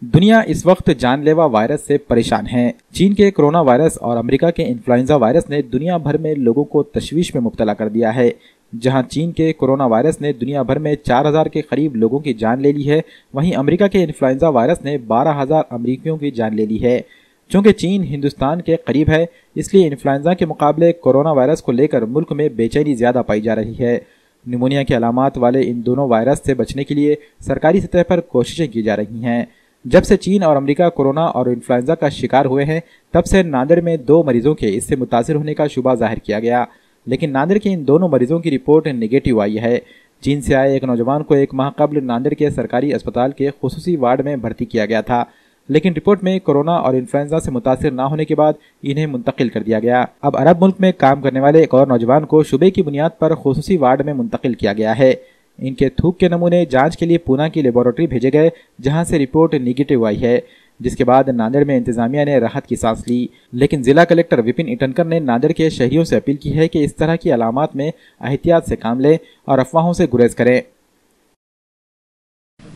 दुनिया इस वक्त जानलेवा वायरस से परेशान है। चीन के कोरोना वायरस और अमेरिका के इन्फ्लुएंजा वायरस ने दुनिया भर में लोगों को तशवीश में मुब्तला कर दिया है। जहां चीन के कोरोना वायरस ने दुनिया भर में 4000 के करीब लोगों की जान ले ली है, वहीं अमेरिका के इन्फ्लुएंजा वायरस ने 12000 अमेरिकियों की जान ले ली है। चूंकि चीन हिंदुस्तान के करीब है, इसलिए इन्फ्लुएंजा के मुकाबले कोरोना वायरस को लेकर मुल्क में बेचैनी ज्यादा पाई जा रही है। निमोनिया के अलामात वाले इन दोनों वायरस से बचने के लिए सरकारी सतह पर कोशिशें की जा रही हैं। जब से चीन और अमेरिका कोरोना और इन्फ्लुएंजा का शिकार हुए हैं, तब से नांदेड़ में 2 मरीजों के इससे मुतासिर होने का शुबा जाहिर किया गया, लेकिन नांदेड़ के इन दोनों मरीजों की रिपोर्ट नेगेटिव आई है। चीन से आए एक नौजवान को 1 माह कबल नांदेड़ के सरकारी अस्पताल के खुसूसी वार्ड में भर्ती किया गया था, लेकिन रिपोर्ट में कोरोना और इन्फ्लुएंजा से मुतासिर न होने के बाद इन्हें मुंतकिल कर दिया गया। अब अरब मुल्क में काम करने वाले एक और नौजवान को शुबे की बुनियाद पर खुसूसी वार्ड में मुंतकिल किया गया है। इनके थूक के नमूने जांच के लिए पूना की लेबोरेटरी भेजे गए, जहां से रिपोर्ट निगेटिव आई है, जिसके बाद नांदेड़ में इंतजामिया ने राहत की सांस ली। लेकिन जिला कलेक्टर विपिन इटनकर ने नांदेड़ के शहरियों से अपील की है कि इस तरह की अलामात में एहतियात से काम लें और अफवाहों से गुरेज करें।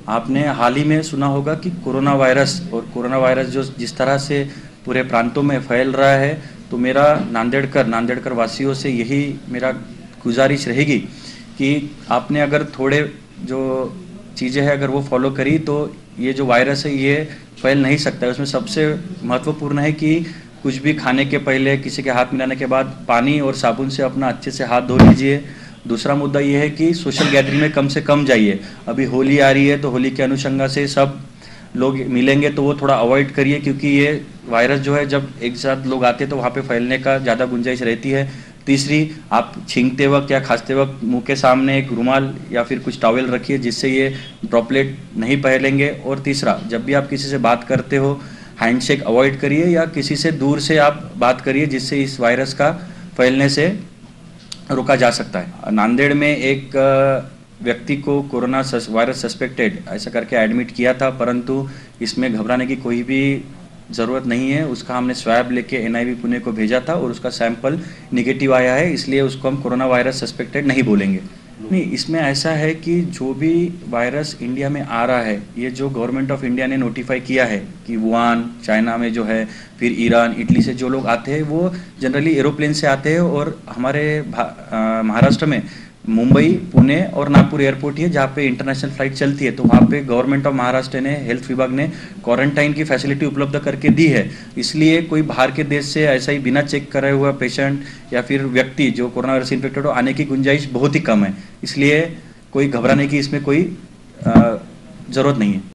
आपने हाल ही में सुना होगा कि कोरोना वायरस जो जिस तरह से पूरे प्रांतों में फैल रहा है, तो मेरा नांदेड़कर वासियों से यही मेरा गुजारिश रहेगी कि आपने अगर थोड़े जो चीज़ें हैं अगर वो फॉलो करी, तो ये जो वायरस है ये फैल नहीं सकता है। उसमें सबसे महत्वपूर्ण है कि कुछ भी खाने के पहले किसी के हाथ मिलाने के बाद पानी और साबुन से अपना अच्छे से हाथ धो लीजिए। दूसरा मुद्दा ये है कि सोशल गैदरिंग में कम से कम जाइए। अभी होली आ रही है, तो होली के अनुषंगा से सब लोग मिलेंगे तो वो थोड़ा अवॉइड करिए, क्योंकि ये वायरस जो है जब एक साथ लोग आते हैं तो वहाँ पे फैलने का ज़्यादा गुंजाइश रहती है। तीसरी, आप छींकते वक्त या खांसते वक्त मुंह के सामने एक रुमाल या फिर कुछ टॉवेल रखिए, जिससे ये ड्रॉपलेट नहीं फैलेंगे। और तीसरा, जब भी आप किसी से बात करते हो, हैंडशेक अवॉइड करिए या किसी से दूर से आप बात करिए, जिससे इस वायरस का फैलने से रोका जा सकता है। नांदेड़ में एक व्यक्ति को कोरोना वायरस सस्पेक्टेड ऐसा करके एडमिट किया था, परंतु इसमें घबराने की कोई भी ज़रूरत नहीं है। उसका हमने स्वैब लेके एनआईवी पुणे को भेजा था और उसका सैंपल निगेटिव आया है, इसलिए उसको हम कोरोना वायरस सस्पेक्टेड नहीं बोलेंगे। नहीं, इसमें ऐसा है कि जो भी वायरस इंडिया में आ रहा है, ये जो गवर्नमेंट ऑफ इंडिया ने नोटिफाई किया है कि वुहान चाइना में जो है, फिर ईरान इटली से जो लोग आते हैं वो जनरली एरोप्लेन से आते हैं, और हमारे महाराष्ट्र में मुंबई, पुणे और नागपुर एयरपोर्ट ही है जहाँ पे इंटरनेशनल फ्लाइट चलती है। तो वहाँ पे गवर्नमेंट ऑफ महाराष्ट्र ने, हेल्थ विभाग ने क्वारंटाइन की फैसिलिटी उपलब्ध करके दी है। इसलिए कोई बाहर के देश से ऐसा ही बिना चेक करे हुआ पेशेंट या फिर व्यक्ति जो कोरोना वायरस इन्फेक्टेड हो, आने की गुंजाइश बहुत ही कम है। इसलिए कोई घबराने की इसमें कोई ज़रूरत नहीं है।